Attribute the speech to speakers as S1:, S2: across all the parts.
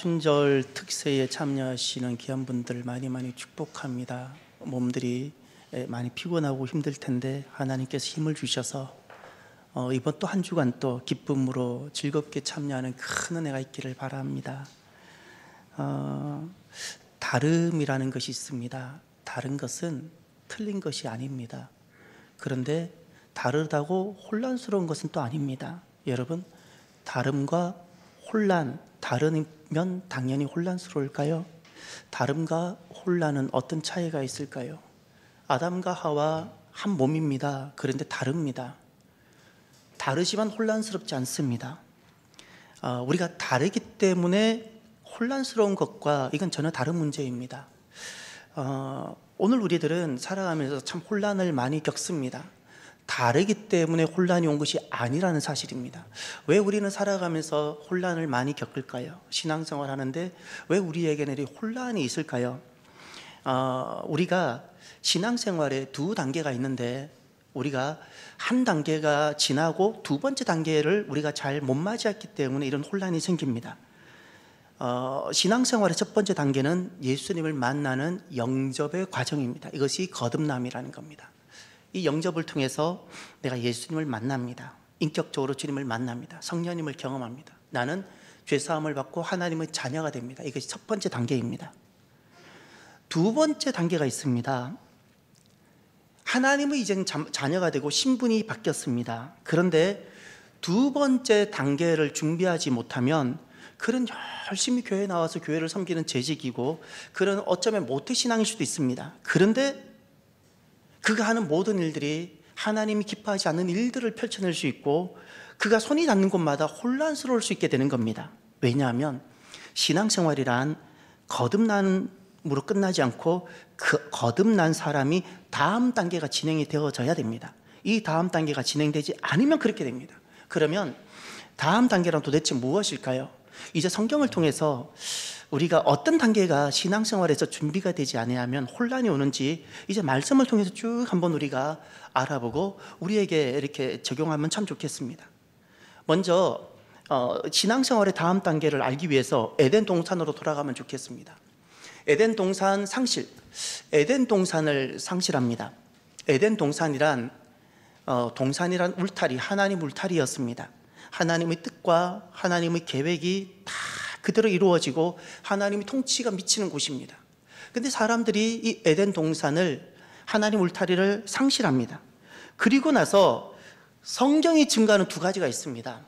S1: 사순절 특세에 참여하시는 귀한 분들 많이 축복합니다. 몸들이 많이 피곤하고 힘들 텐데 하나님께서 힘을 주셔서 이번 또 한 주간 또 기쁨으로 즐겁게 참여하는 큰 은혜가 있기를 바랍니다. 다름이라는 것이 있습니다. 다른 것은 틀린 것이 아닙니다. 그런데 다르다고 혼란스러운 것은 또 아닙니다. 여러분, 다름과 혼란, 다르면 당연히 혼란스러울까요? 다름과 혼란은 어떤 차이가 있을까요? 아담과 하와 한 몸입니다. 그런데 다릅니다. 다르지만 혼란스럽지 않습니다. 우리가 다르기 때문에 혼란스러운 것과 이건 전혀 다른 문제입니다. 오늘 우리들은 살아가면서 참 혼란을 많이 겪습니다. 다르기 때문에 혼란이 온 것이 아니라는 사실입니다. 왜 우리는 살아가면서 혼란을 많이 겪을까요? 신앙생활 하는데 왜 우리에게는 이 혼란이 있을까요? 우리가 신앙생활에 두 단계가 있는데 우리가 한 단계가 지나고 두 번째 단계를 우리가 잘 못 맞이했기 때문에 이런 혼란이 생깁니다. 신앙생활의 첫 번째 단계는 예수님을 만나는 영접의 과정입니다. 이것이 거듭남이라는 겁니다. 이 영접을 통해서 내가 예수님을 만납니다. 인격적으로 주님을 만납니다. 성령님을 경험합니다. 나는 죄사함을 받고 하나님의 자녀가 됩니다. 이것이 첫 번째 단계입니다. 두 번째 단계가 있습니다. 하나님의 이제 자녀가 되고 신분이 바뀌었습니다. 그런데 두 번째 단계를 준비하지 못하면 그런 열심히 교회에 나와서 교회를 섬기는 재직이고 그런 어쩌면 모태신앙일 수도 있습니다. 그런데 그가 하는 모든 일들이 하나님이 기뻐하지 않는 일들을 펼쳐낼 수 있고 그가 손이 닿는 곳마다 혼란스러울 수 있게 되는 겁니다. 왜냐하면 신앙생활이란 거듭남으로 끝나지 않고 그 거듭난 사람이 다음 단계가 진행이 되어져야 됩니다. 이 다음 단계가 진행되지 않으면 그렇게 됩니다. 그러면 다음 단계란 도대체 무엇일까요? 이제 성경을 통해서 우리가 어떤 단계가 신앙생활에서 준비가 되지 않으면 혼란이 오는지 이제 말씀을 통해서 쭉 한번 우리가 알아보고 우리에게 이렇게 적용하면 참 좋겠습니다. 먼저 신앙생활의 다음 단계를 알기 위해서 에덴 동산으로 돌아가면 좋겠습니다. 에덴 동산 상실, 에덴 동산을 상실합니다. 에덴 동산이란 울타리, 하나님 울타리였습니다. 하나님의 뜻과 하나님의 계획이 다 그대로 이루어지고 하나님의 통치가 미치는 곳입니다. 그런데 사람들이 이 에덴 동산을 하나님 울타리를 상실합니다. 그리고 나서 성경이 증거하는 두 가지가 있습니다.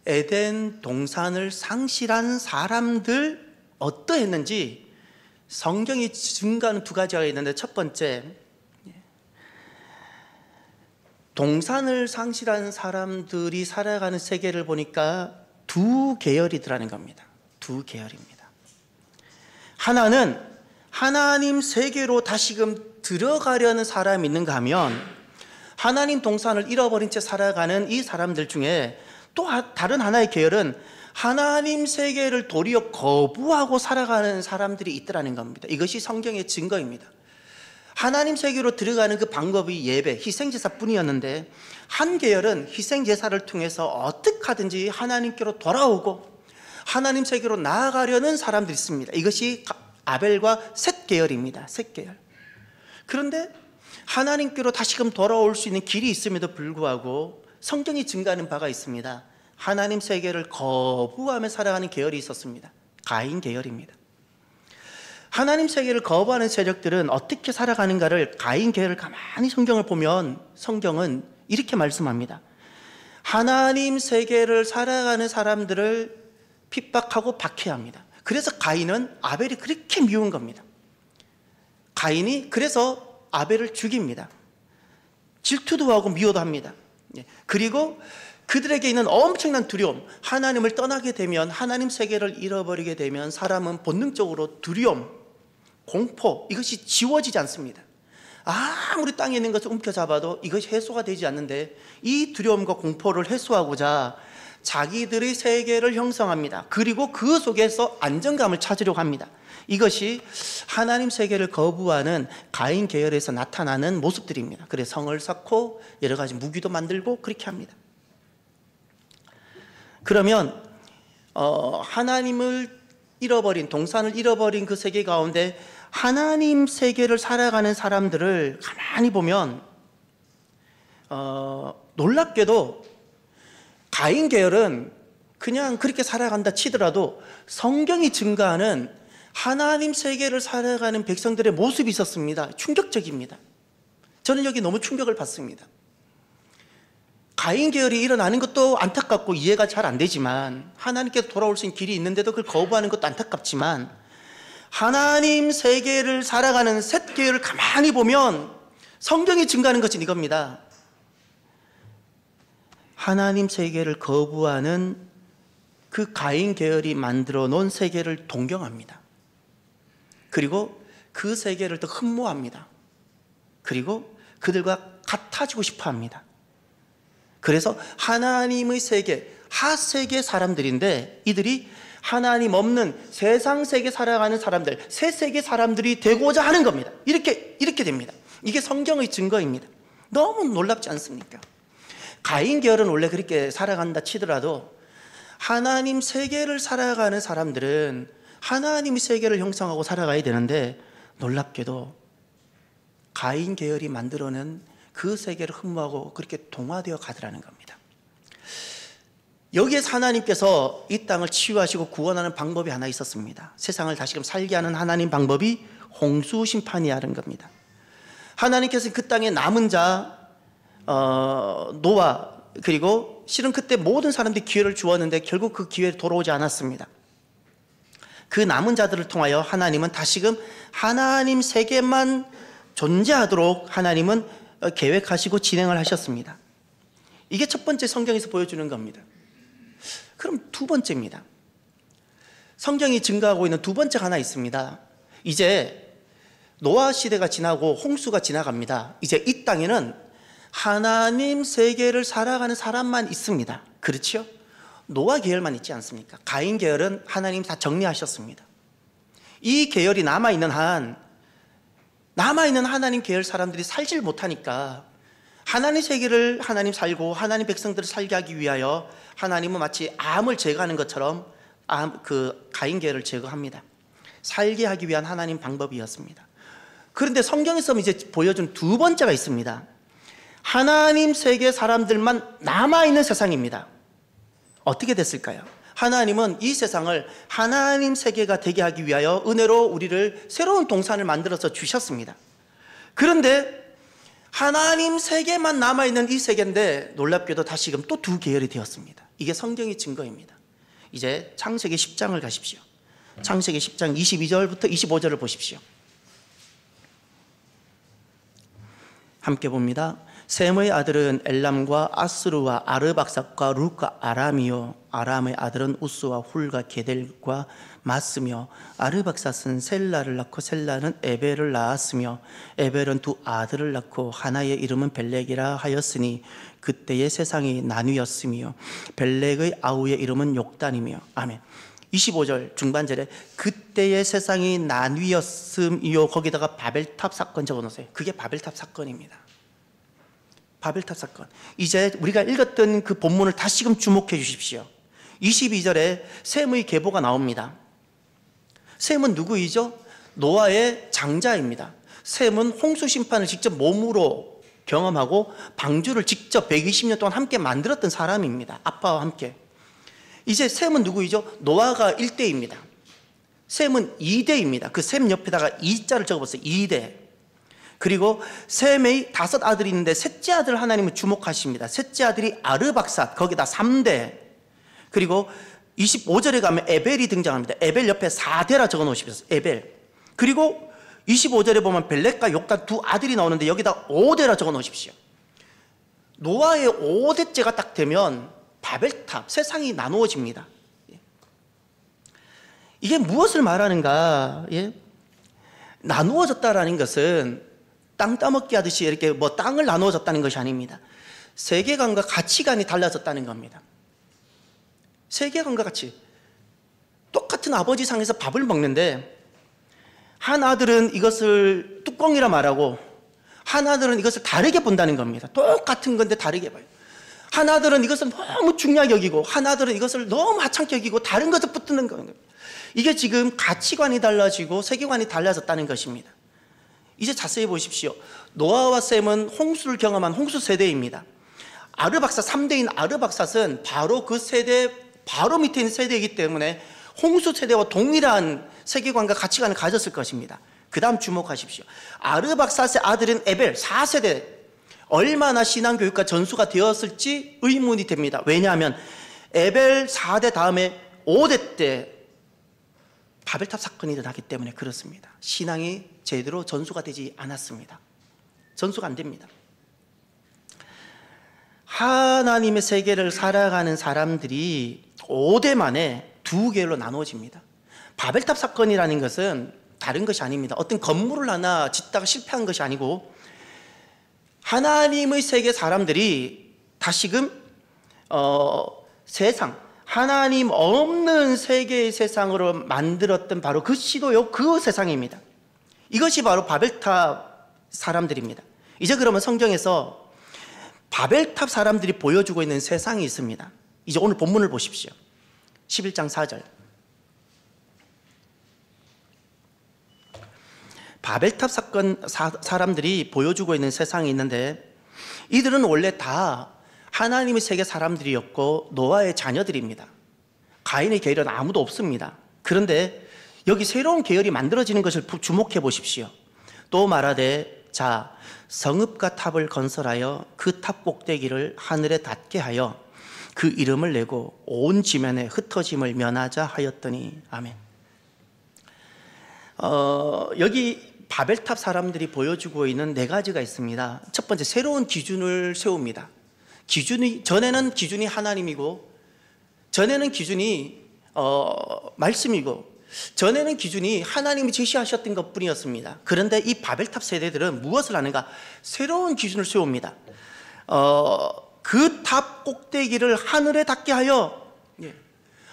S1: 에덴 동산을 상실한 사람들 어떠했는지 성경이 증거하는 두 가지가 있는데 첫 번째, 동산을 상실한 사람들이 살아가는 세계를 보니까 두 계열이더라는 겁니다. 두 계열입니다. 하나는 하나님 세계로 다시금 들어가려는 사람이 있는가 하면 하나님 동산을 잃어버린 채 살아가는 이 사람들 중에 또 다른 하나의 계열은 하나님 세계를 도리어 거부하고 살아가는 사람들이 있더라는 겁니다. 이것이 성경의 증거입니다. 하나님 세계로 들어가는 그 방법이 예배, 희생제사뿐이었는데 한 계열은 희생제사를 통해서 어떻게 하든지 하나님께로 돌아오고 하나님 세계로 나아가려는 사람들이 있습니다. 이것이 아벨과 셋 계열입니다. 셋 계열. 그런데 하나님께로 다시금 돌아올 수 있는 길이 있음에도 불구하고 성경이 증거하는 바가 있습니다. 하나님 세계를 거부하며 살아가는 계열이 있었습니다. 가인 계열입니다. 하나님 세계를 거부하는 세력들은 어떻게 살아가는가를 가인 계열을 가만히 성경을 보면 성경은 이렇게 말씀합니다. 하나님 세계를 살아가는 사람들을 핍박하고 박해합니다. 그래서 가인은 아벨이 그렇게 미운 겁니다. 가인이 그래서 아벨을 죽입니다. 질투도 하고 미워도 합니다. 그리고 그들에게 있는 엄청난 두려움, 하나님을 떠나게 되면 하나님 세계를 잃어버리게 되면 사람은 본능적으로 두려움, 공포, 이것이 지워지지 않습니다. 아무리 땅에 있는 것을 움켜잡아도 이것이 해소가 되지 않는데 이 두려움과 공포를 해소하고자 자기들의 세계를 형성합니다. 그리고 그 속에서 안정감을 찾으려고 합니다. 이것이 하나님 세계를 거부하는 가인 계열에서 나타나는 모습들입니다. 그래서 성을 쌓고 여러 가지 무기도 만들고 그렇게 합니다. 그러면 하나님을 잃어버린, 동산을 잃어버린 그 세계 가운데 하나님 세계를 살아가는 사람들을 가만히 보면 놀랍게도 가인 계열은 그냥 그렇게 살아간다 치더라도 성경이 증가하는 하나님 세계를 살아가는 백성들의 모습이 있었습니다. 충격적입니다. 저는 여기 너무 충격을 받습니다. 가인 계열이 일어나는 것도 안타깝고 이해가 잘 안 되지만, 하나님께서 돌아올 수 있는 길이 있는데도 그걸 거부하는 것도 안타깝지만, 하나님 세계를 살아가는 셋 계열을 가만히 보면 성경이 증가하는 것은 이겁니다. 하나님 세계를 거부하는 그 가인 계열이 만들어 놓은 세계를 동경합니다. 그리고 그 세계를 더 흠모합니다. 그리고 그들과 같아지고 싶어 합니다. 그래서 하나님의 세계, 하세계 사람들인데, 이들이 하나님 없는 세상 세계 살아가는 사람들, 새 세계 사람들이 되고자 하는 겁니다. 이렇게 됩니다. 이게 성경의 증거입니다. 너무 놀랍지 않습니까? 가인 계열은 원래 그렇게 살아간다 치더라도 하나님 세계를 살아가는 사람들은 하나님의 세계를 형성하고 살아가야 되는데, 놀랍게도 가인 계열이 만들어낸 그 세계를 흠모하고 그렇게 동화되어 가더라는 겁니다. 여기에서 하나님께서 이 땅을 치유하시고 구원하는 방법이 하나 있었습니다. 세상을 다시금 살게 하는 하나님 방법이 홍수 심판이라는 겁니다. 하나님께서 그 땅에 남은 자 노아, 그리고 실은 그때 모든 사람들이 기회를 주었는데 결국 그 기회를 돌아오지 않았습니다. 그 남은 자들을 통하여 하나님은 다시금 하나님 세계만 존재하도록 하나님은 계획하시고 진행을 하셨습니다. 이게 첫 번째 성경에서 보여주는 겁니다. 그럼 두 번째입니다. 성경이 증가하고 있는 두 번째가 하나 있습니다. 이제 노아 시대가 지나고 홍수가 지나갑니다. 이제 이 땅에는 하나님 세계를 살아가는 사람만 있습니다. 그렇죠? 노아 계열만 있지 않습니까? 가인 계열은 하나님 다 정리하셨습니다. 이 계열이 남아있는 하나님 계열 사람들이 살질 못하니까 하나님 세계를 하나님 살고 하나님 백성들을 살게 하기 위하여 하나님은 마치 암을 제거하는 것처럼 그 가인 계열을 제거합니다. 살게 하기 위한 하나님 방법이었습니다. 그런데 성경에서 이제 보여준 두 번째가 있습니다. 하나님 세계 사람들만 남아있는 세상입니다. 어떻게 됐을까요? 하나님은 이 세상을 하나님 세계가 되게 하기 위하여 은혜로 우리를 새로운 동산을 만들어서 주셨습니다. 그런데 하나님 세계만 남아있는 이 세계인데 놀랍게도 다시금 또 두 계열이 되었습니다. 이게 성경의 증거입니다. 이제 창세기 10장을 가십시오. 창세기 10장 22절부터 25절을 보십시오. 함께 봅니다. 셈의 아들은 엘람과 아스루와 아르박삭과 룻과 아람이요, 아람의 아들은 우스와 훌과 게델과 마스며, 아르박삭은 셀라를 낳고 셀라는 에벨을 낳았으며, 에벨은 두 아들을 낳고 하나의 이름은 벨렉이라 하였으니 그때의 세상이 나뉘었으며, 벨렉의 아우의 이름은 욕단이며. 아멘. 25절 중반절에 그때의 세상이 나뉘었으며, 거기다가 바벨탑 사건 적어놓으세요. 그게 바벨탑 사건입니다. 바벨탑 사건. 이제 우리가 읽었던 그 본문을 다시금 주목해 주십시오. 22절에 셈의 계보가 나옵니다. 셈은 누구이죠? 노아의 장자입니다. 셈은 홍수 심판을 직접 몸으로 경험하고 방주를 직접 120년 동안 함께 만들었던 사람입니다. 아빠와 함께. 이제 셈은 누구이죠? 노아가 1대입니다. 셈은 2대입니다. 그 셈 옆에다가 2자를 적어봤어요. 2대. 그리고 셈의 5 아들이 있는데 셋째 아들 하나님은 주목하십니다. 셋째 아들이 아르박삿, 거기다 3대. 그리고 25절에 가면 에벨이 등장합니다. 에벨 옆에 4대라 적어 놓으십시오. 에벨. 그리고 25절에 보면 벨렉과 욕단 두 아들이 나오는데 여기다 5대라 적어 놓으십시오. 노아의 5대째가 딱 되면 바벨탑, 세상이 나누어집니다. 이게 무엇을 말하는가? 예? 나누어졌다라는 것은 땅 따먹기 하듯이 이렇게 뭐 땅을 나누어졌다는 것이 아닙니다. 세계관과 가치관이 달라졌다는 겁니다. 세계관과 가치. 똑같은 아버지 상에서 밥을 먹는데 한 아들은 이것을 뚜껑이라 말하고 한 아들은 이것을 다르게 본다는 겁니다. 똑같은 건데 다르게 봐요. 하나들은 이것을 너무 중요하게 여기고 하나들은 이것을 너무 하찮게 여기고 다른 것을 붙드는 거예요. 이게 지금 가치관이 달라지고 세계관이 달라졌다는 것입니다. 이제 자세히 보십시오. 노아와 셈은 홍수를 경험한 홍수 세대입니다. 아르박삿 3대인 아르박삿은 바로 그 세대 바로 밑에 있는 세대이기 때문에 홍수 세대와 동일한 세계관과 가치관을 가졌을 것입니다. 그 다음 주목하십시오. 아르박삿의 아들인 에벨 4세대 얼마나 신앙교육과 전수가 되었을지 의문이 됩니다. 왜냐하면 에벨 4대 다음에 5대 때 바벨탑 사건이 일어나기 때문에 그렇습니다. 신앙이 제대로 전수가 되지 않았습니다. 전수가 안 됩니다. 하나님의 세계를 살아가는 사람들이 5대 만에 두 계열로 나누어집니다. 바벨탑 사건이라는 것은 다른 것이 아닙니다. 어떤 건물을 하나 짓다가 실패한 것이 아니고 하나님의 세계 사람들이 다시금 세상 하나님 없는 세계의 세상으로 만들었던 바로 그 시도요, 그 세상입니다. 이것이 바로 바벨탑 사람들입니다. 이제 그러면 성경에서 바벨탑 사람들이 보여주고 있는 세상이 있습니다. 이제 오늘 본문을 보십시오. 11장 4절. 바벨탑 사건 사람들이 보여주고 있는 세상이 있는데 이들은 원래 다 하나님의 세계 사람들이었고 노아의 자녀들입니다. 가인의 계열은 아무도 없습니다. 그런데 여기 새로운 계열이 만들어지는 것을 주목해 보십시오. 또 말하되 자 성읍과 탑을 건설하여 그 탑 꼭대기를 하늘에 닿게 하여 그 이름을 내고 온 지면에 흩어짐을 면하자 하였더니 아멘. 여기 바벨탑 사람들이 보여주고 있는 네 가지가 있습니다. 첫 번째, 새로운 기준을 세웁니다. 전에는 기준이 하나님이고, 전에는 기준이 말씀이고, 전에는 기준이 하나님이 제시하셨던 것 뿐이었습니다. 그런데 이 바벨탑 세대들은 무엇을 하는가? 새로운 기준을 세웁니다. 그 탑 꼭대기를 하늘에 닿게 하여,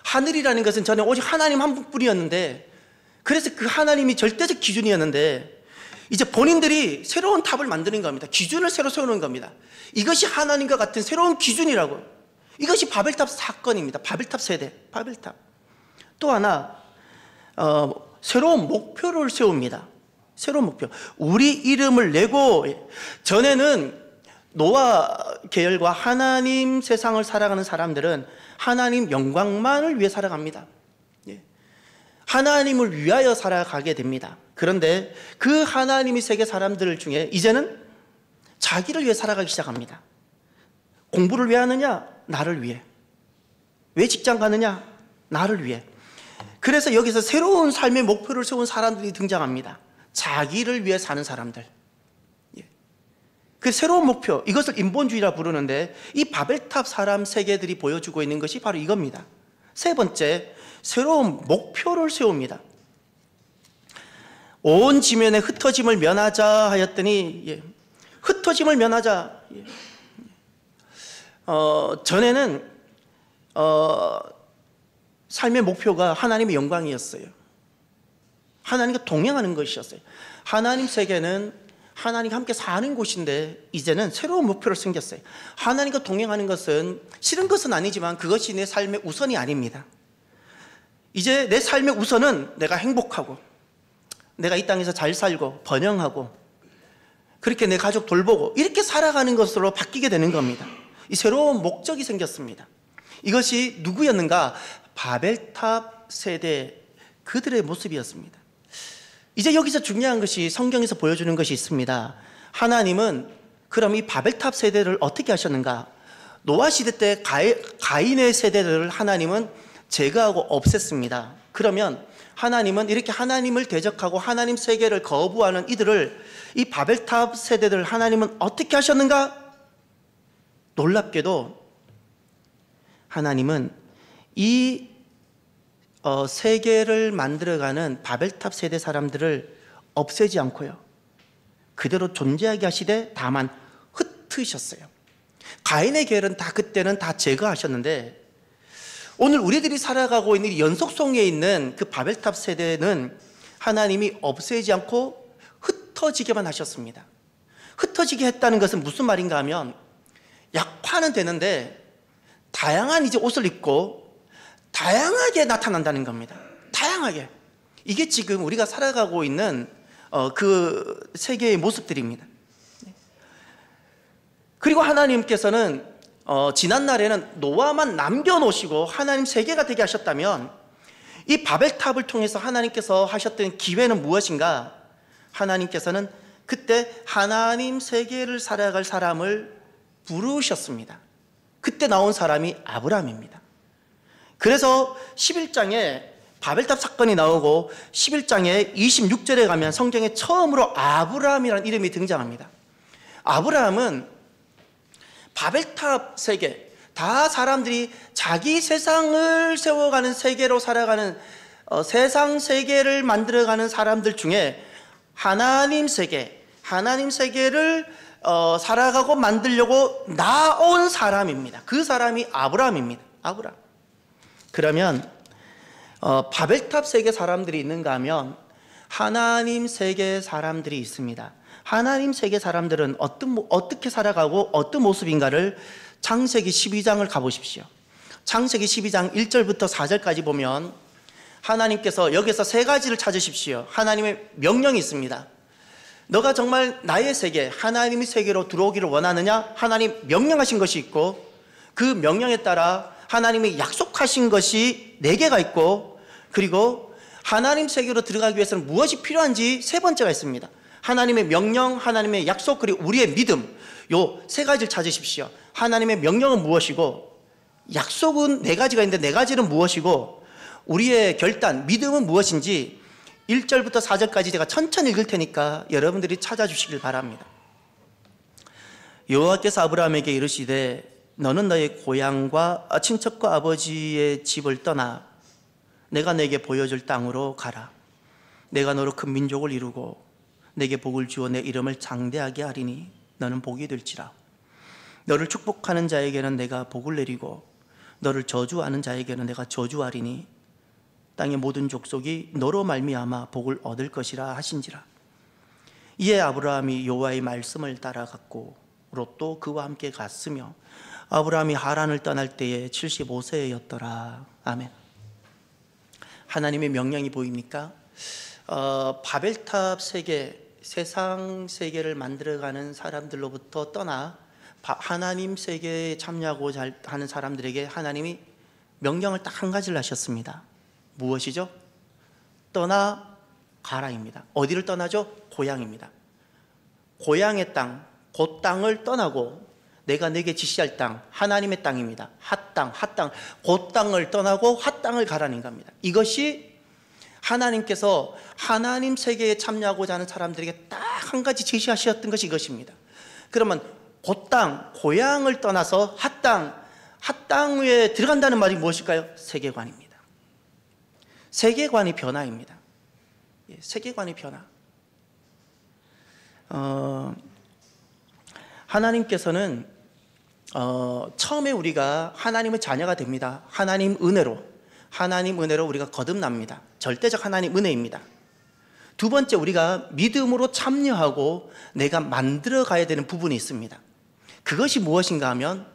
S1: 하늘이라는 것은 전에 오직 하나님 한 분뿐이었는데, 그래서 그 하나님이 절대적 기준이었는데 이제 본인들이 새로운 탑을 만드는 겁니다. 기준을 새로 세우는 겁니다. 이것이 하나님과 같은 새로운 기준이라고. 이것이 바벨탑 사건입니다. 바벨탑 세대, 바벨탑. 또 하나 새로운 목표를 세웁니다. 새로운 목표. 우리 이름을 내고, 전에는 노아 계열과 하나님 세상을 살아가는 사람들은 하나님 영광만을 위해 살아갑니다. 하나님을 위하여 살아가게 됩니다. 그런데 그 하나님의 세계 사람들 중에 이제는 자기를 위해 살아가기 시작합니다. 공부를 왜 하느냐? 나를 위해. 왜 직장 가느냐? 나를 위해. 그래서 여기서 새로운 삶의 목표를 세운 사람들이 등장합니다. 자기를 위해 사는 사람들. 그 새로운 목표, 이것을 인본주의라 부르는데 이 바벨탑 사람 세계들이 보여주고 있는 것이 바로 이겁니다. 세 번째, 새로운 목표를 세웁니다. 온 지면에 흩어짐을 면하자 하였더니, 흩어짐을 면하자. 전에는 삶의 목표가 하나님의 영광이었어요. 하나님과 동행하는 것이었어요. 하나님 세계는 하나님과 함께 사는 곳인데 이제는 새로운 목표를 생겼어요. 하나님과 동행하는 것은 싫은 것은 아니지만 그것이 내 삶의 우선이 아닙니다. 이제 내 삶의 우선은 내가 행복하고 내가 이 땅에서 잘 살고 번영하고 그렇게 내 가족 돌보고 이렇게 살아가는 것으로 바뀌게 되는 겁니다. 이 새로운 목적이 생겼습니다. 이것이 누구였는가? 바벨탑 세대 그들의 모습이었습니다. 이제 여기서 중요한 것이 성경에서 보여주는 것이 있습니다. 하나님은 그럼 이 바벨탑 세대를 어떻게 하셨는가? 노아 시대 때 가인의 세대를 하나님은 제거하고 없앴습니다. 그러면 하나님은 이렇게 하나님을 대적하고 하나님 세계를 거부하는 이들을, 이 바벨탑 세대들을 하나님은 어떻게 하셨는가? 놀랍게도 하나님은 이 세계를 만들어가는 바벨탑 세대 사람들을 없애지 않고요, 그대로 존재하게 하시되 다만 흩으셨어요. 가인의 계열은 다 그때는 다 제거하셨는데 오늘 우리들이 살아가고 있는 연속성에 있는 그 바벨탑 세대는 하나님이 없애지 않고 흩어지게만 하셨습니다. 흩어지게 했다는 것은 무슨 말인가 하면 약화는 되는데 다양한 이제 옷을 입고 다양하게 나타난다는 겁니다. 다양하게. 이게 지금 우리가 살아가고 있는 그 세계의 모습들입니다. 그리고 하나님께서는 지난날에는 노아만 남겨놓으시고 하나님 세계가 되게 하셨다면 이 바벨탑을 통해서 하나님께서 하셨던 기회는 무엇인가? 하나님께서는 그때 하나님 세계를 살아갈 사람을 부르셨습니다. 그때 나온 사람이 아브라함입니다. 그래서 11장에 바벨탑 사건이 나오고 11장에 26절에 가면 성경에 처음으로 아브라함이라는 이름이 등장합니다. 아브라함은 바벨탑 세계, 다 사람들이 자기 세상을 세워가는 세계로 살아가는 세상 세계를 만들어가는 사람들 중에 하나님 세계를 살아가고 만들려고 나온 사람입니다. 그 사람이 아브라함입니다. 아브라함. 그러면 바벨탑 세계 사람들이 있는가 하면 하나님 세계 사람들이 있습니다. 하나님 세계 사람들은 어떻게 살아가고 어떤 모습인가를 창세기 12장을 가보십시오. 창세기 12장 1절부터 4절까지 보면 하나님께서 여기서 세 가지를 찾으십시오. 하나님의 명령이 있습니다. 너가 정말 나의 세계, 하나님의 세계로 들어오기를 원하느냐? 하나님 명령하신 것이 있고 그 명령에 따라 하나님이 약속하신 것이 4개가 있고 그리고 하나님 세계로 들어가기 위해서는 무엇이 필요한지 세 번째가 있습니다. 하나님의 명령, 하나님의 약속, 그리고 우리의 믿음, 요 세 가지를 찾으십시오. 하나님의 명령은 무엇이고 약속은 4가지가 있는데 4가지는 무엇이고 우리의 결단, 믿음은 무엇인지 1절부터 4절까지 제가 천천히 읽을 테니까 여러분들이 찾아주시길 바랍니다. 여호와께서 아브라함에게 이르시되 너는 너의 고향과 친척과 아버지의 집을 떠나 내가 내게 보여줄 땅으로 가라. 내가 너로 큰 민족을 이루고 내게 복을 주어 내 이름을 장대하게 하리니 너는 복이 될지라. 너를 축복하는 자에게는 내가 복을 내리고 너를 저주하는 자에게는 내가 저주하리니 땅의 모든 족속이 너로 말미암아 복을 얻을 것이라 하신지라. 이에 아브라함이 여호와의 말씀을 따라갔고 롯도 그와 함께 갔으며 아브라함이 하란을 떠날 때에 75세였더라. 아멘. 하나님의 명령이 보입니까? 바벨탑 세계, 세상 세계를 만들어가는 사람들로부터 떠나 하나님 세계에 참여하고자 하는 사람들에게 하나님이 명령을 딱 한 가지를 하셨습니다. 무엇이죠? 떠나가라입니다. 어디를 떠나죠? 고향입니다. 고향의 땅, 그 땅을 떠나고 내가 내게 지시할 땅, 하나님의 땅입니다. 핫땅, 그 땅을 떠나고 핫땅을 가라는 겁니다. 이것이 하나님께서 하나님 세계에 참여하고자 하는 사람들에게 딱 한 가지 제시하셨던 것이 이것입니다. 그러면 그 땅, 고향을 떠나서 핫땅에 들어간다는 말이 무엇일까요? 세계관입니다. 세계관의 변화입니다. 세계관의 변화. 하나님께서는 처음에 우리가 하나님의 자녀가 됩니다. 하나님 은혜로 우리가 거듭납니다. 절대적 하나님 은혜입니다. 두 번째, 우리가 믿음으로 참여하고 내가 만들어 가야 되는 부분이 있습니다. 그것이 무엇인가 하면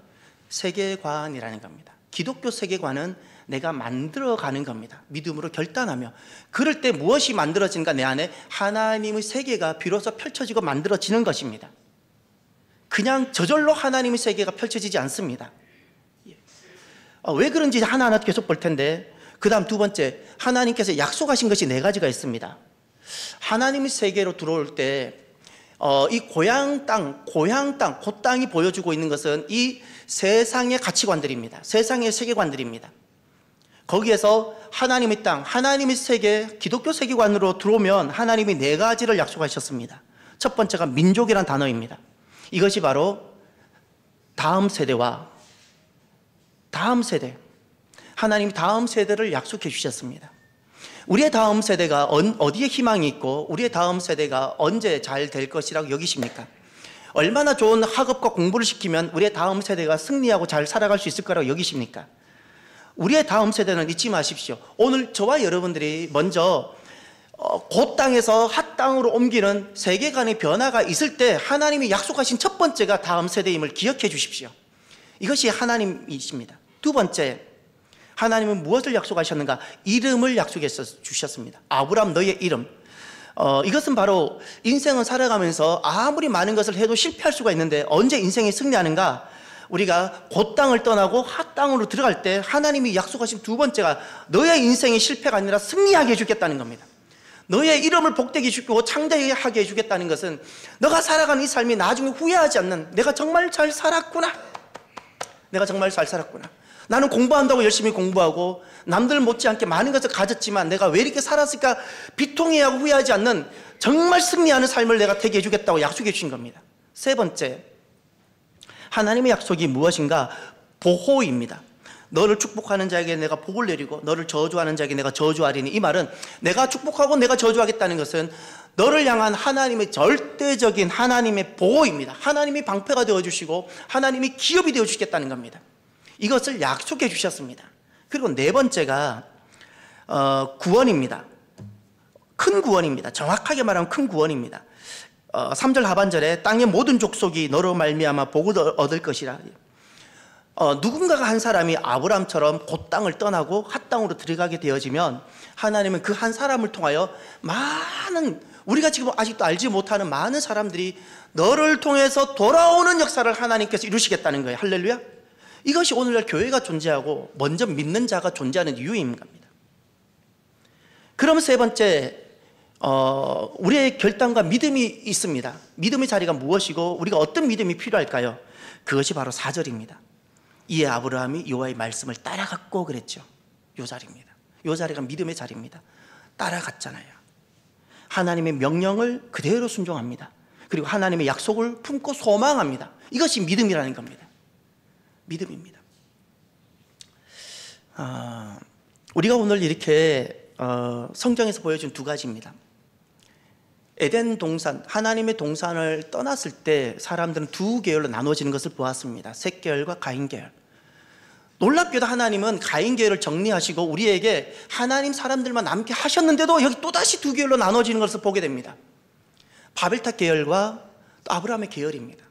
S1: 세계관이라는 겁니다. 기독교 세계관은 내가 만들어 가는 겁니다. 믿음으로 결단하며. 그럴 때 무엇이 만들어진가? 내 안에 하나님의 세계가 비로소 펼쳐지고 만들어지는 것입니다. 그냥 저절로 하나님의 세계가 펼쳐지지 않습니다. 왜 그런지 하나하나 계속 볼 텐데, 그 다음 두 번째, 하나님께서 약속하신 것이 4가지가 있습니다. 하나님의 세계로 들어올 때 이 고향 땅, 그 땅이 보여주고 있는 것은 이 세상의 가치관들입니다. 세상의 세계관들입니다. 거기에서 하나님의 땅, 하나님의 세계, 기독교 세계관으로 들어오면 하나님이 4가지를 약속하셨습니다. 첫 번째가 민족이란 단어입니다. 이것이 바로 다음 세대, 하나님이 다음 세대를 약속해 주셨습니다. 우리의 다음 세대가 어디에 희망이 있고 우리의 다음 세대가 언제 잘 될 것이라고 여기십니까? 얼마나 좋은 학업과 공부를 시키면 우리의 다음 세대가 승리하고 잘 살아갈 수 있을 거라고 여기십니까? 우리의 다음 세대는 잊지 마십시오. 오늘 저와 여러분들이 먼저 그 땅에서 핫 땅으로 옮기는 세계관의 변화가 있을 때 하나님이 약속하신 첫 번째가 다음 세대임을 기억해 주십시오. 이것이 하나님이십니다. 두 번째, 하나님은 무엇을 약속하셨는가? 이름을 약속해 주셨습니다. 아브라함 너의 이름. 이것은 바로 인생을 살아가면서 아무리 많은 것을 해도 실패할 수가 있는데 언제 인생이 승리하는가? 우리가 곧 땅을 떠나고 핫 땅으로 들어갈 때 하나님이 약속하신 두 번째가 너의 인생이 실패가 아니라 승리하게 해주겠다는 겁니다. 너의 이름을 복되게 해주고 창대하게 해주겠다는 것은 너가 살아가는 이 삶이 나중에 후회하지 않는, 내가 정말 잘 살았구나, 내가 정말 잘 살았구나, 나는 공부한다고 열심히 공부하고 남들 못지않게 많은 것을 가졌지만 내가 왜 이렇게 살았을까 비통해하고 후회하지 않는 정말 승리하는 삶을 내가 되게 해주겠다고 약속해 주신 겁니다. 세 번째, 하나님의 약속이 무엇인가? 보호입니다. 너를 축복하는 자에게 내가 복을 내리고 너를 저주하는 자에게 내가 저주하리니, 이 말은 내가 축복하고 내가 저주하겠다는 것은 너를 향한 하나님의 절대적인 하나님의 보호입니다. 하나님이 방패가 되어주시고 하나님이 기업이 되어주시겠다는 겁니다. 이것을 약속해 주셨습니다. 그리고 네 번째가 구원입니다. 큰 구원입니다. 정확하게 말하면 큰 구원입니다. 3절 하반절에 땅의 모든 족속이 너로 말미암아 복을 얻을 것이라. 누군가가 한 사람이 아브라함처럼 곧 땅을 떠나고 핫 땅으로 들어가게 되어지면 하나님은 그 한 사람을 통하여 많은, 우리가 지금 아직도 알지 못하는 많은 사람들이 너를 통해서 돌아오는 역사를 하나님께서 이루시겠다는 거예요. 할렐루야. 이것이 오늘날 교회가 존재하고 먼저 믿는 자가 존재하는 이유인 겁니다. 그럼 세 번째, 우리의 결단과 믿음이 있습니다. 믿음의 자리가 무엇이고 우리가 어떤 믿음이 필요할까요? 그것이 바로 4절입니다. 이에 아브라함이 여호와의 말씀을 따라갔고 그랬죠. 이 자리입니다. 이 자리가 믿음의 자리입니다. 따라갔잖아요. 하나님의 명령을 그대로 순종합니다. 그리고 하나님의 약속을 품고 소망합니다. 이것이 믿음이라는 겁니다. 믿음입니다. 우리가 오늘 이렇게 성경에서 보여준 두 가지입니다. 에덴 동산, 하나님의 동산을 떠났을 때 사람들은 두 계열로 나눠지는 것을 보았습니다. 셋 계열과 가인 계열. 놀랍게도 하나님은 가인 계열을 정리하시고 우리에게 하나님 사람들만 남게 하셨는데도 여기 또다시 두 계열로 나눠지는 것을 보게 됩니다. 바벨탑 계열과 또 아브라함의 계열입니다.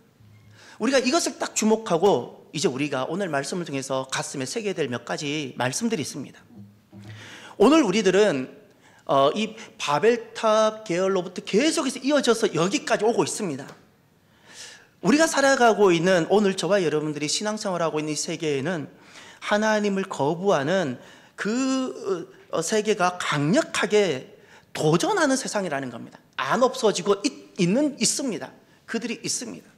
S1: 우리가 이것을 딱 주목하고 이제 우리가 오늘 말씀을 통해서 가슴에 새겨야 될 몇 가지 말씀들이 있습니다. 오늘 우리들은 이 바벨탑 계열로부터 계속해서 이어져서 여기까지 오고 있습니다. 우리가 살아가고 있는 오늘 저와 여러분들이 신앙생활하고 있는 이 세계에는 하나님을 거부하는 그 세계가 강력하게 도전하는 세상이라는 겁니다. 안 없어지고 있습니다. 그들이 있습니다.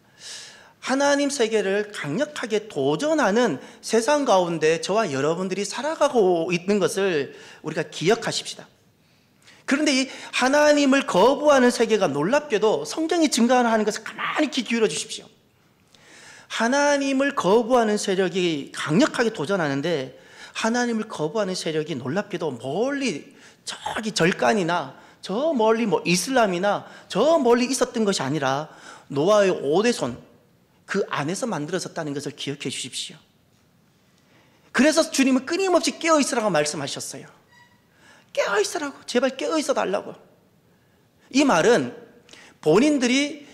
S1: 하나님 세계를 강력하게 도전하는 세상 가운데 저와 여러분들이 살아가고 있는 것을 우리가 기억하십시다. 그런데 이 하나님을 거부하는 세계가 놀랍게도 성경이 증가하는 것을 가만히 귀 기울여 주십시오. 하나님을 거부하는 세력이 강력하게 도전하는데 하나님을 거부하는 세력이 놀랍게도 멀리 저기 절간이나 저 멀리 이슬람이나 저 멀리 있었던 것이 아니라 노아의 오대손 그 안에서 만들어졌다는 것을 기억해 주십시오. 그래서 주님은 끊임없이 깨어있으라고 말씀하셨어요. 깨어있으라고, 제발 깨어있어 달라고. 이 말은 본인들이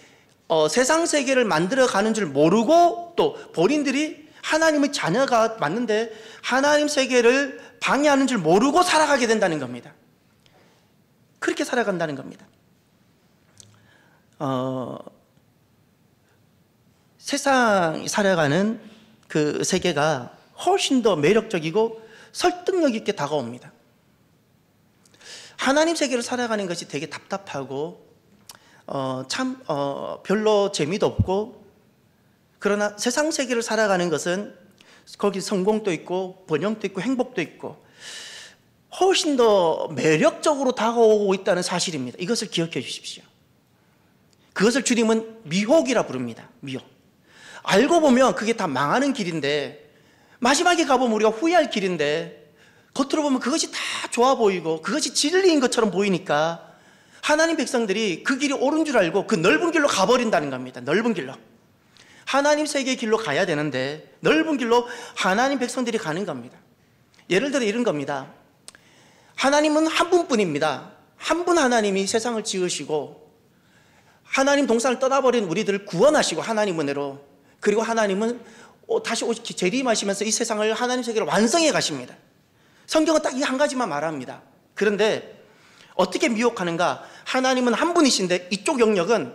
S1: 세상 세계를 만들어가는 줄 모르고 또 본인들이 하나님의 자녀가 맞는데 하나님 세계를 방해하는 줄 모르고 살아가게 된다는 겁니다. 그렇게 살아간다는 겁니다. 세상이 살아가는 그 세계가 훨씬 더 매력적이고 설득력 있게 다가옵니다. 하나님 세계를 살아가는 것이 되게 답답하고 별로 재미도 없고, 그러나 세상 세계를 살아가는 것은 거기 성공도 있고 번영도 있고 행복도 있고 훨씬 더 매력적으로 다가오고 있다는 사실입니다. 이것을 기억해 주십시오. 그것을 주님은 미혹이라 부릅니다. 미혹. 알고 보면 그게 다 망하는 길인데, 마지막에 가보면 우리가 후회할 길인데, 겉으로 보면 그것이 다 좋아 보이고 그것이 진리인 것처럼 보이니까 하나님 백성들이 그 길이 옳은 줄 알고 그 넓은 길로 가버린다는 겁니다. 넓은 길로. 하나님 세계의 길로 가야 되는데 넓은 길로 하나님 백성들이 가는 겁니다. 예를 들어 이런 겁니다. 하나님은 한 분뿐입니다. 한 분 하나님이 세상을 지으시고 하나님 동산을 떠나버린 우리들을 구원하시고 하나님 은혜로, 그리고 하나님은 다시 재림하시면서 이 세상을 하나님 세계를 완성해 가십니다. 성경은 딱 이 한 가지만 말합니다. 그런데 어떻게 미혹하는가? 하나님은 한 분이신데 이쪽 영역은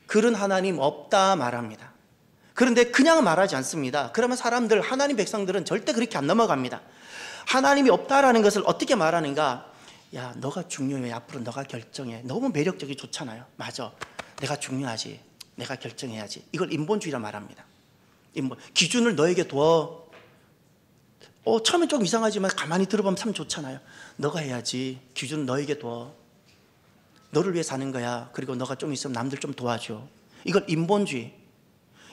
S1: 그런 하나님 없다 말합니다. 그런데 그냥 말하지 않습니다. 그러면 사람들, 하나님 백성들은 절대 그렇게 안 넘어갑니다. 하나님이 없다라는 것을 어떻게 말하는가? 야, 너가 중요해. 앞으로 너가 결정해. 너무 매력적이 좋잖아요. 맞아. 내가 중요하지. 내가 결정해야지. 이걸 인본주의라 말합니다. 기준을 너에게 둬. 처음엔 좀 이상하지만 가만히 들어보면 참 좋잖아요. 너가 해야지. 기준을 너에게 둬. 너를 위해 사는 거야. 그리고 너가 좀 있으면 남들 좀 도와줘. 이걸 인본주의.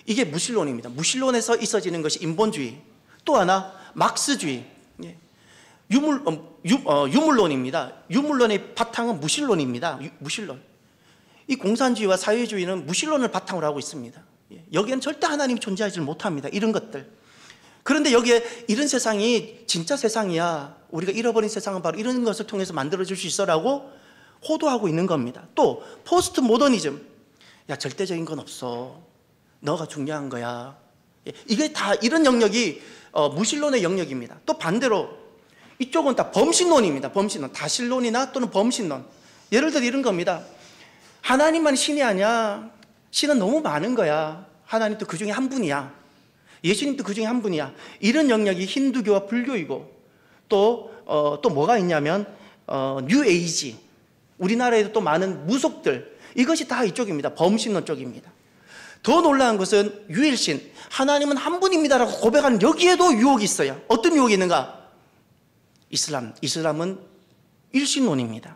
S1: 이게 무신론입니다. 무신론에서 있어지는 것이 인본주의. 또 하나 막스주의. 유물론입니다. 유물론의 바탕은 무신론입니다. 무신론. 이 공산주의와 사회주의는 무신론을 바탕으로 하고 있습니다. 여기에는 절대 하나님이 존재하지 못합니다. 이런 것들. 그런데 여기에 이런 세상이 진짜 세상이야. 우리가 잃어버린 세상은 바로 이런 것을 통해서 만들어줄 수 있어라고 호도하고 있는 겁니다. 또 포스트 모더니즘. 야, 절대적인 건 없어. 너가 중요한 거야. 이게 다 이런 영역이 무신론의 영역입니다. 또 반대로 이쪽은 다 범신론입니다. 범신론. 다신론이나 또는 범신론. 예를 들어 이런 겁니다. 하나님만 신이 아니야. 신은 너무 많은 거야. 하나님도 그 중에 한 분이야. 예수님도 그 중에 한 분이야. 이런 영역이 힌두교와 불교이고 또 뭐가 있냐면 뉴에이지. 우리나라에도 또 많은 무속들. 이것이 다 이쪽입니다. 범신론 쪽입니다. 더 놀라운 것은 유일신, 하나님은 한 분입니다라고 고백하는 여기에도 유혹이 있어요. 어떤 유혹이 있는가? 이슬람은 일신론입니다.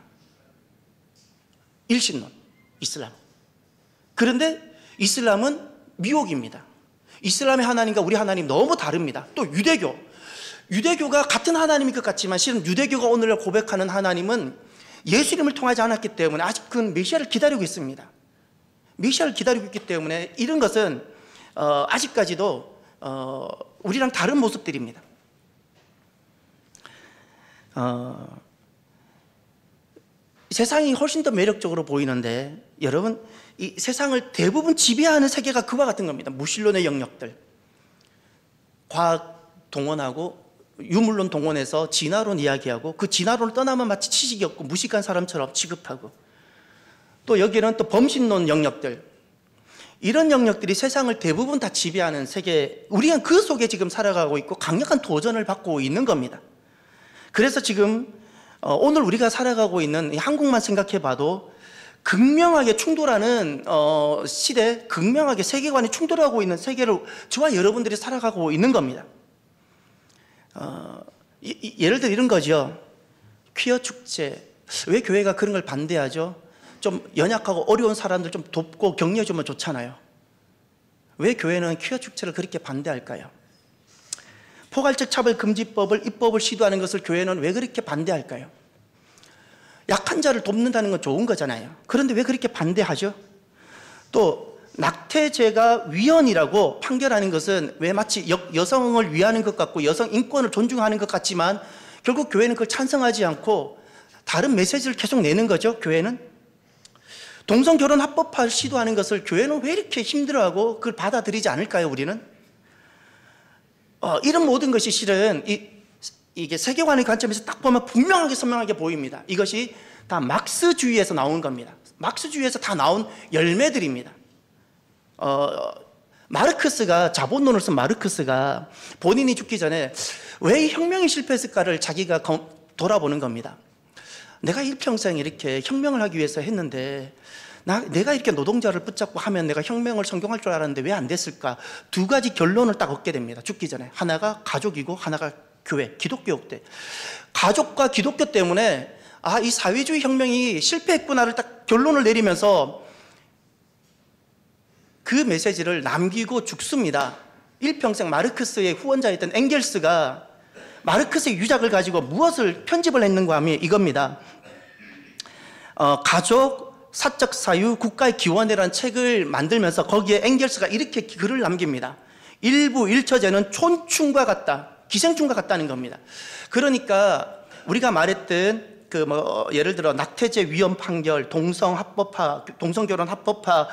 S1: 일신론, 이슬람. 그런데 이슬람은 미혹입니다. 이슬람의 하나님과 우리 하나님 너무 다릅니다. 또 유대교가 같은 하나님일 것 같지만 실은 유대교가 오늘 고백하는 하나님은 예수님을 통하지 않았기 때문에 아직 그 메시아를 기다리고 있습니다. 메시아를 기다리고 있기 때문에 이런 것은 아직까지도 우리랑 다른 모습들입니다. 세상이 훨씬 더 매력적으로 보이는데 여러분, 이 세상을 대부분 지배하는 세계가 그와 같은 겁니다. 무신론의 영역들. 과학 동원하고 유물론 동원해서 진화론 이야기하고 그 진화론을 떠나면 마치 지식이 없고 무식한 사람처럼 취급하고 또 여기는 또 범신론 영역들. 이런 영역들이 세상을 대부분 다 지배하는 세계, 우리는 그 속에 지금 살아가고 있고 강력한 도전을 받고 있는 겁니다. 그래서 지금 오늘 우리가 살아가고 있는 이 한국만 생각해 봐도 극명하게 충돌하는 시대, 극명하게 세계관이 충돌하고 있는 세계를 저와 여러분들이 살아가고 있는 겁니다. 예를 들어 이런 거죠. 퀴어 축제. 왜 교회가 그런 걸 반대하죠? 좀 연약하고 어려운 사람들 좀 돕고 격려해주면 좋잖아요. 왜 교회는 퀴어 축제를 그렇게 반대할까요? 포괄적 차별금지법을 입법을 시도하는 것을 교회는 왜 그렇게 반대할까요? 약한 자를 돕는다는 건 좋은 거잖아요. 그런데 왜 그렇게 반대하죠? 또 낙태죄가 위헌이라고 판결하는 것은 왜 마치 여성을 위하는 것 같고 여성 인권을 존중하는 것 같지만 결국 교회는 그걸 찬성하지 않고 다른 메시지를 계속 내는 거죠. 교회는 동성결혼 합법화 시도하는 것을 교회는 왜 이렇게 힘들어하고 그걸 받아들이지 않을까요? 우리는 이런 모든 것이 실은 이게 세계관의 관점에서 딱 보면 분명하게 선명하게 보입니다. 이것이 다 막스주의에서 나온 겁니다. 막스주의에서 다 나온 열매들입니다. 마르크스가, 자본론을 쓴 마르크스가 본인이 죽기 전에 왜 이 혁명이 실패했을까를 자기가 돌아보는 겁니다. 내가 일평생 이렇게 혁명을 하기 위해서 했는데 내가 이렇게 노동자를 붙잡고 하면 내가 혁명을 성공할 줄 알았는데 왜 안 됐을까? 두 가지 결론을 딱 얻게 됩니다. 죽기 전에. 하나가 가족이고 하나가 교회, 기독교 때. 가족과 기독교 때문에 이 사회주의 혁명이 실패했구나를 딱 결론을 내리면서 그 메시지를 남기고 죽습니다. 일평생 마르크스의 후원자였던 엥겔스가 마르크스의 유작을 가지고 무엇을 편집을 했는가 하면 이겁니다. 가족, 사적 사유, 국가의 기원이라는 책을 만들면서 거기에 엥겔스가 이렇게 글을 남깁니다. 일부 일처제는 촌충과 같다. 기생충과 같다는 겁니다. 그러니까 우리가 말했던 예를 들어 낙태죄 위헌 판결, 동성결혼 합법화,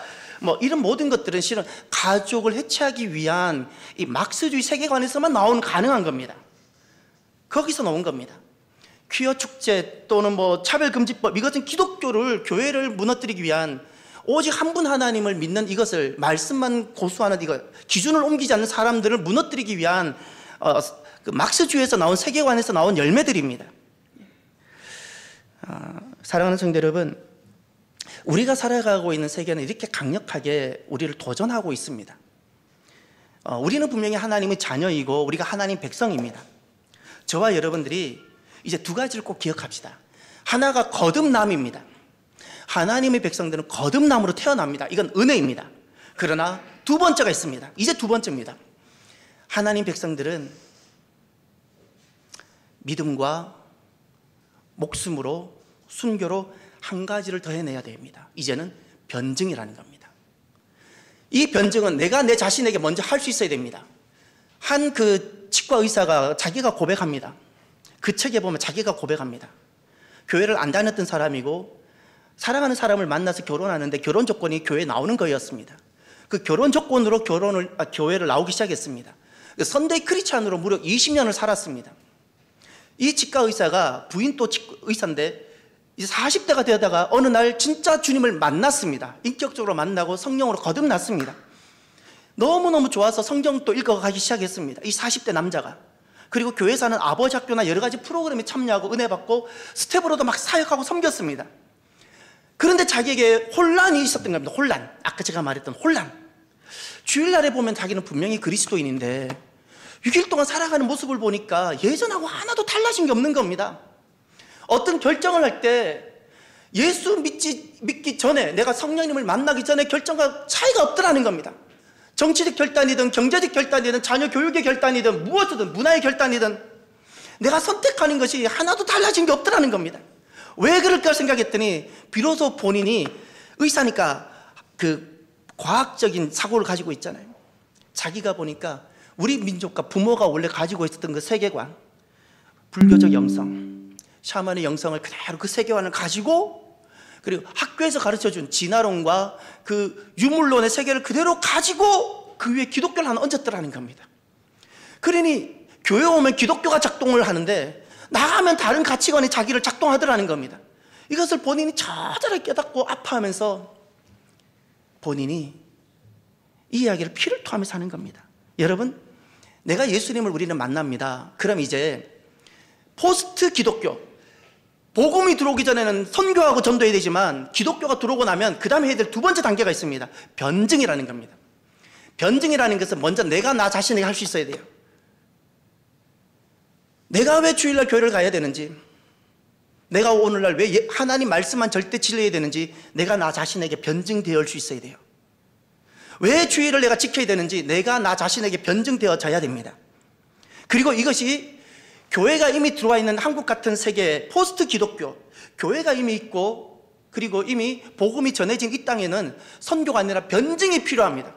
S1: 이런 모든 것들은 실은 가족을 해체하기 위한 이 막스주의 세계관에서만 가능한 겁니다. 거기서 나온 겁니다. 퀴어 축제 또는 차별금지법, 이것은 교회를 무너뜨리기 위한 오직 한 분 하나님을 믿는 이것을 말씀만 고수하는 기준을 옮기지 않는 사람들을 무너뜨리기 위한 막스주의에서 나온 세계관에서 나온 열매들입니다. 사랑하는 성도 여러분, 우리가 살아가고 있는 세계는 이렇게 강력하게 우리를 도전하고 있습니다. 우리는 분명히 하나님의 자녀이고 우리가 하나님 백성입니다. 저와 여러분들이 이제 두 가지를 꼭 기억합시다. 하나가 거듭남입니다. 하나님의 백성들은 거듭남으로 태어납니다. 이건 은혜입니다. 그러나 두 번째가 있습니다. 이제 두 번째입니다. 하나님 백성들은 믿음과 목숨으로, 순교로 한 가지를 더 해내야 됩니다. 이제는 변증이라는 겁니다. 이 변증은 내가 내 자신에게 먼저 할 수 있어야 됩니다. 한 치과 의사가 자기가 고백합니다. 그 책에 보면 자기가 고백합니다. 교회를 안 다녔던 사람이고 사랑하는 사람을 만나서 결혼하는데 결혼 조건이 교회에 나오는 거였습니다. 그 결혼 조건으로 교회를 나오기 시작했습니다. 선데이 크리스찬으로 무려 20년을 살았습니다. 이 치과 의사가 부인 또 의사인데 이제 40대가 되다가 어느 날 진짜 주님을 만났습니다. 인격적으로 만나고 성령으로 거듭났습니다. 너무너무 좋아서 성경 또 읽어가기 시작했습니다. 이 40대 남자가. 그리고 교회 사는 아버지 학교나 여러 가지 프로그램에 참여하고 은혜 받고 스텝으로도 막 사역하고 섬겼습니다. 그런데 자기에게 혼란이 있었던 겁니다. 혼란. 아까 제가 말했던 혼란. 주일날에 보면 자기는 분명히 그리스도인인데 6일 동안 살아가는 모습을 보니까 예전하고 하나도 달라진 게 없는 겁니다. 어떤 결정을 할 때 예수 믿기 전에, 내가 성령님을 만나기 전에 결정과 차이가 없더라는 겁니다. 정치적 결단이든 경제적 결단이든 자녀 교육의 결단이든 무엇이든 문화의 결단이든 내가 선택하는 것이 하나도 달라진 게 없더라는 겁니다. 왜 그럴까 생각했더니 비로소 본인이 의사니까 과학적인 사고를 가지고 있잖아요. 자기가 보니까 우리 민족과 부모가 원래 가지고 있었던 그 세계관, 불교적 영성, 샤먼의 영성을 그대로 그 세계관을 가지고, 그리고 학교에서 가르쳐준 진화론과 그 유물론의 세계를 그대로 가지고 그 위에 기독교를 하나 얹었더라는 겁니다. 그러니 교회 오면 기독교가 작동을 하는데 나가면 다른 가치관이 자기를 작동하더라는 겁니다. 이것을 본인이 처절하게 깨닫고 아파하면서 본인이 이 이야기를 피를 토하면서 하는 겁니다. 여러분, 내가 예수님을 우리는 만납니다. 그럼 이제 포스트 기독교, 복음이 들어오기 전에는 선교하고 전도해야 되지만 기독교가 들어오고 나면 그 다음에 해야 될 두 번째 단계가 있습니다. 변증이라는 겁니다. 변증이라는 것은 먼저 내가 나 자신에게 할 수 있어야 돼요. 내가 왜 주일날 교회를 가야 되는지, 내가 오늘날 왜 하나님 말씀만 절대 진리해야 되는지 내가 나 자신에게 변증되어 올 수 있어야 돼요. 왜 주일을 내가 지켜야 되는지 내가 나 자신에게 변증되어져야 됩니다. 그리고 이것이 교회가 이미 들어와 있는 한국 같은 세계, 포스트 기독교, 교회가 이미 있고 그리고 이미 복음이 전해진 이 땅에는 선교가 아니라 변증이 필요합니다.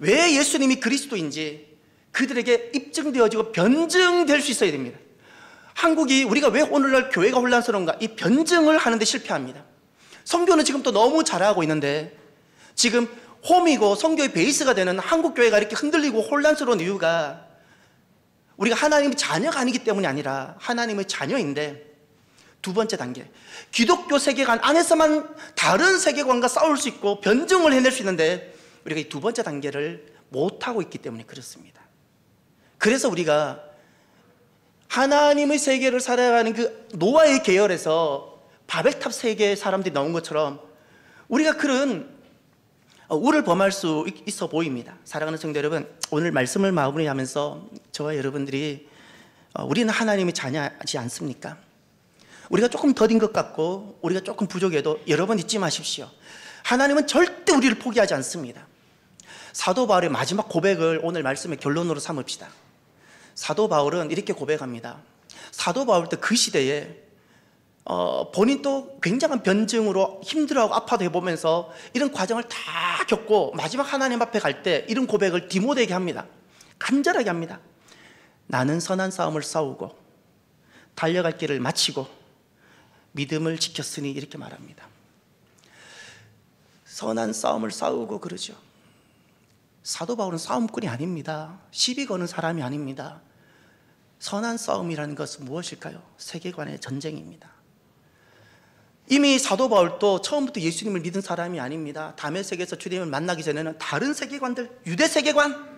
S1: 왜 예수님이 그리스도인지 그들에게 입증되어지고 변증될 수 있어야 됩니다. 한국이, 우리가 왜 오늘날 교회가 혼란스러운가? 이 변증을 하는데 실패합니다. 선교는 지금 또 너무 잘하고 있는데 지금 홈이고 선교의 베이스가 되는 한국 교회가 이렇게 흔들리고 혼란스러운 이유가 우리가 하나님의 자녀가 아니기 때문이 아니라 하나님의 자녀인데, 두 번째 단계, 기독교 세계관 안에서만 다른 세계관과 싸울 수 있고 변증을 해낼 수 있는데 우리가 이 두 번째 단계를 못하고 있기 때문에 그렇습니다. 그래서 우리가 하나님의 세계를 살아가는 그 노아의 계열에서 바벨탑 세계의 사람들이 나온 것처럼 우리가 그런 우를 범할 수 있어 보입니다. 사랑하는 성도 여러분, 오늘 말씀을 마무리하면서 저와 여러분들이 우리는 하나님의 자녀지 않습니까? 우리가 조금 더딘 것 같고 우리가 조금 부족해도 여러분 잊지 마십시오. 하나님은 절대 우리를 포기하지 않습니다. 사도 바울의 마지막 고백을 오늘 말씀의 결론으로 삼읍시다. 사도 바울은 이렇게 고백합니다. 사도 바울 때 그 시대에 본인도 굉장한 변증으로 힘들어하고 아파도 해보면서 이런 과정을 다 겪고 마지막 하나님 앞에 갈 때 이런 고백을 디모데에게 합니다. 간절하게 합니다. 나는 선한 싸움을 싸우고 달려갈 길을 마치고 믿음을 지켰으니 이렇게 말합니다. 선한 싸움을 싸우고 그러죠. 사도 바울은 싸움꾼이 아닙니다. 시비 거는 사람이 아닙니다. 선한 싸움이라는 것은 무엇일까요? 세계관의 전쟁입니다. 이미 사도 바울도 처음부터 예수님을 믿은 사람이 아닙니다. 다메섹에서 주님을 만나기 전에는 다른 세계관들, 유대 세계관,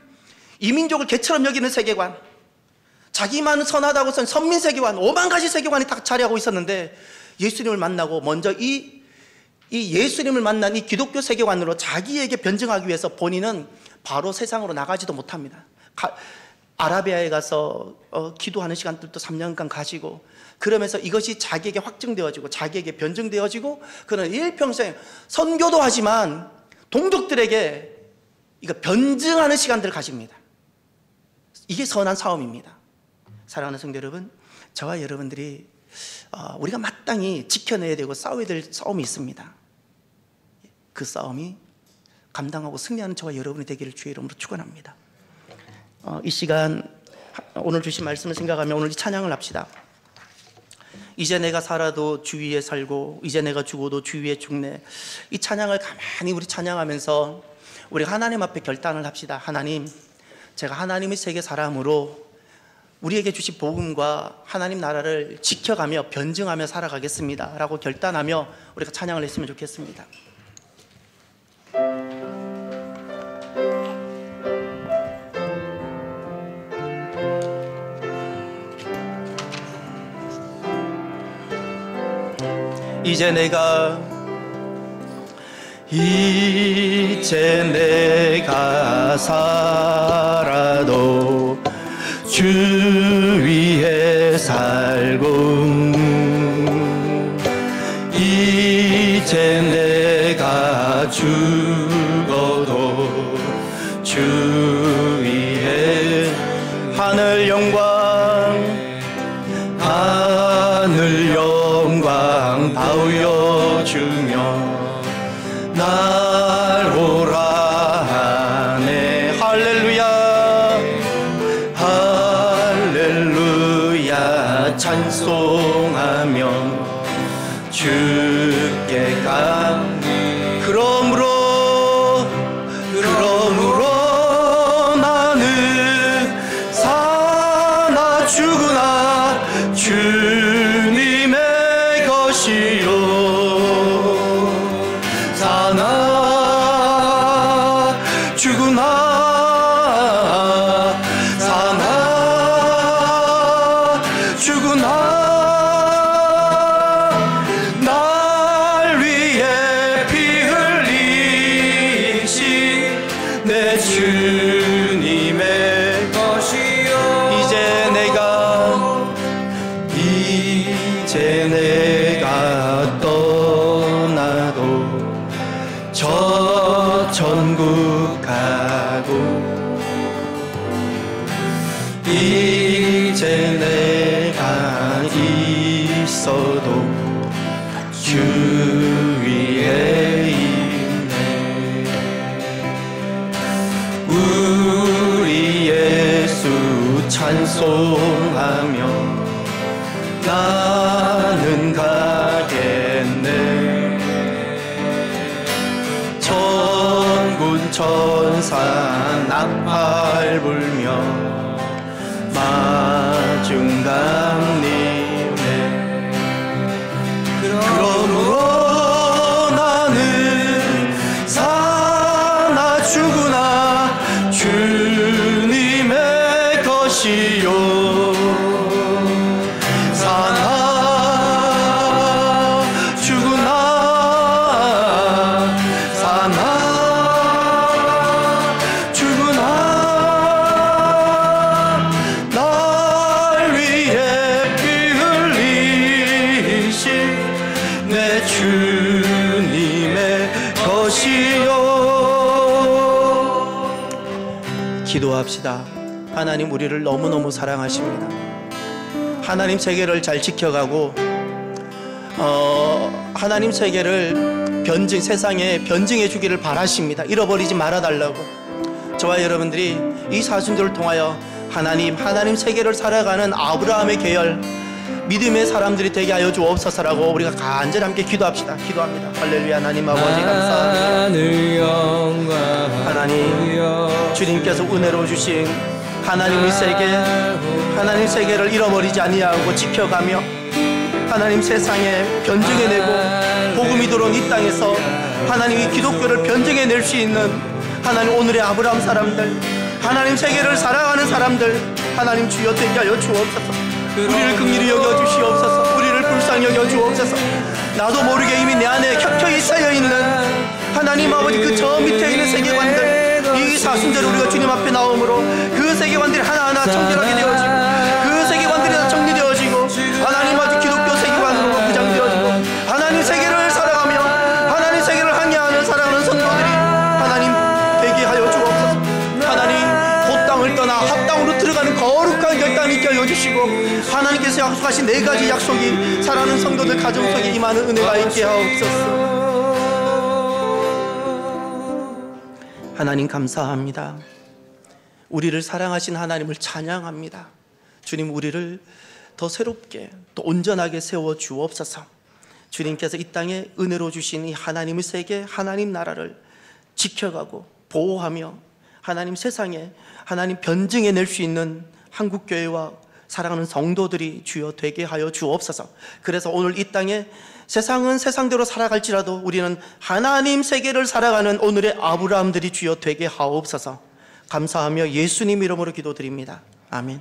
S1: 이민족을 개처럼 여기는 세계관, 자기만은 선하다고 선 선민 세계관, 5만 가지 세계관이 다 자리하고 있었는데 예수님을 만나고 먼저 이 예수님을 만난 이 기독교 세계관으로 자기에게 변증하기 위해서 본인은 바로 세상으로 나가지도 못합니다. 아라비아에 가서 기도하는 시간들도 3년간 가지고, 그러면서 이것이 자기에게 확증되어지고 자기에게 변증되어지고, 그는 일평생 선교도 하지만 동족들에게 이거 변증하는 시간들을 가집니다. 이게 선한 싸움입니다. 사랑하는 성도 여러분, 저와 여러분들이 우리가 마땅히 지켜내야 되고 싸워야 될 싸움이 있습니다. 그 싸움이 감당하고 승리하는 저와 여러분이 되기를 주의 이름으로 축원합니다. 이 시간 오늘 주신 말씀을 생각하며 오늘 이 찬양을 합시다. 이제 내가 살아도 주 위에 살고 이제 내가 죽어도 주 위에 죽네. 이 찬양을 가만히 우리 찬양하면서 우리 하나님 앞에 결단을 합시다. 하나님, 제가 하나님의 세계 사람으로 우리에게 주신 복음과 하나님 나라를 지켜가며 변증하며 살아가겠습니다 라고 결단하며 우리가 찬양을 했으면 좋겠습니다. 이제 내가 살아도 주 위에 살고 이제 내가 죽어도 주 위에 하늘 영광 다 보여주며 날 오라 하네. 할렐루야 할렐루야 찬송하며 주께 가니 그러므로 나는 사나 죽으나 주님의 것이요 사나 죽으나 사나 죽으나 날 위해 피 흘리신 내 주님의 것이요 이제 내가 떠나도 저 천국 가고 이제 내가 있어도 주 위에 있네. 우리 예수 찬송하며 나는 가겠네. 천군 천사 나팔 불며 마중감님네. 그러므로 나는 사나 죽으나 주님의 것이요 기도합시다. 하나님 우리를 너무너무 사랑하십니다. 하나님 세계를 잘 지켜가고 하나님 세계를 세상에 변증해 주기를 바라십니다. 잃어버리지 말아달라고. 저와 여러분들이 이 사순절을 통하여 하나님 세계를 살아가는 아브라함의 계열, 믿음의 사람들이 되게 하여 주옵소서라고 우리가 간절히 함께 기도합시다. 기도합니다. 할렐루야. 하나님 아버지 감사합니다. 하나님, 주님께서 은혜로 주신 하나님의 세계, 하나님 세계를 잃어버리지 아니하고 지켜가며 하나님 세상에 변증해내고 복음이 들어온 이 땅에서 하나님이 기독교를 변증해낼 수 있는 하나님 오늘의 아브라함 사람들, 하나님 세계를 살아가는 사람들, 하나님 주여 되게 하여 주옵소서. 우리를 긍휼히 여겨 주시옵소서. 우리를 불쌍히 여겨 주옵소서. 나도 모르게 이미 내 안에 켜켜이 쌓여있는 하나님 아버지 그 저 밑에 있는 세계관들, 이 사순절에 우리가 주님 앞에 나오므로 그 세계관들이 하나하나 청결하게 되어지고 그 세계관들이 다 정리되어지고 하나님 아버지 기독교 세계관으로 무장되어지고 하나님 세계를 살아가며 하나님 세계를 항해하는 살아가는 성도들이 하나님 되게 하여 주옵소서. 하나님 곧 땅을 떠나 합땅으로 들어가는 거룩한 결단이 있게 하여 주시고 하나님께서 약속하신 4가지 약속이 살아가는 성도들 가정 속에 임하는 은혜가 있게 하옵소서. 하나님 감사합니다. 우리를 사랑하신 하나님을 찬양합니다. 주님, 우리를 더 새롭게 또 온전하게 세워 주옵소서. 주님께서 이 땅에 은혜로 주신 이 하나님의 세계, 하나님 나라를 지켜가고 보호하며 하나님 세상에 하나님 변증해낼 수 있는 한국교회와 사랑하는 성도들이 주여 되게 하여 주옵소서. 그래서 오늘 이 땅에 세상은 세상대로 살아갈지라도 우리는 하나님 세계를 살아가는 오늘의 아브라함들이 주여 되게 하옵소서. 감사하며 예수님 이름으로 기도드립니다. 아멘.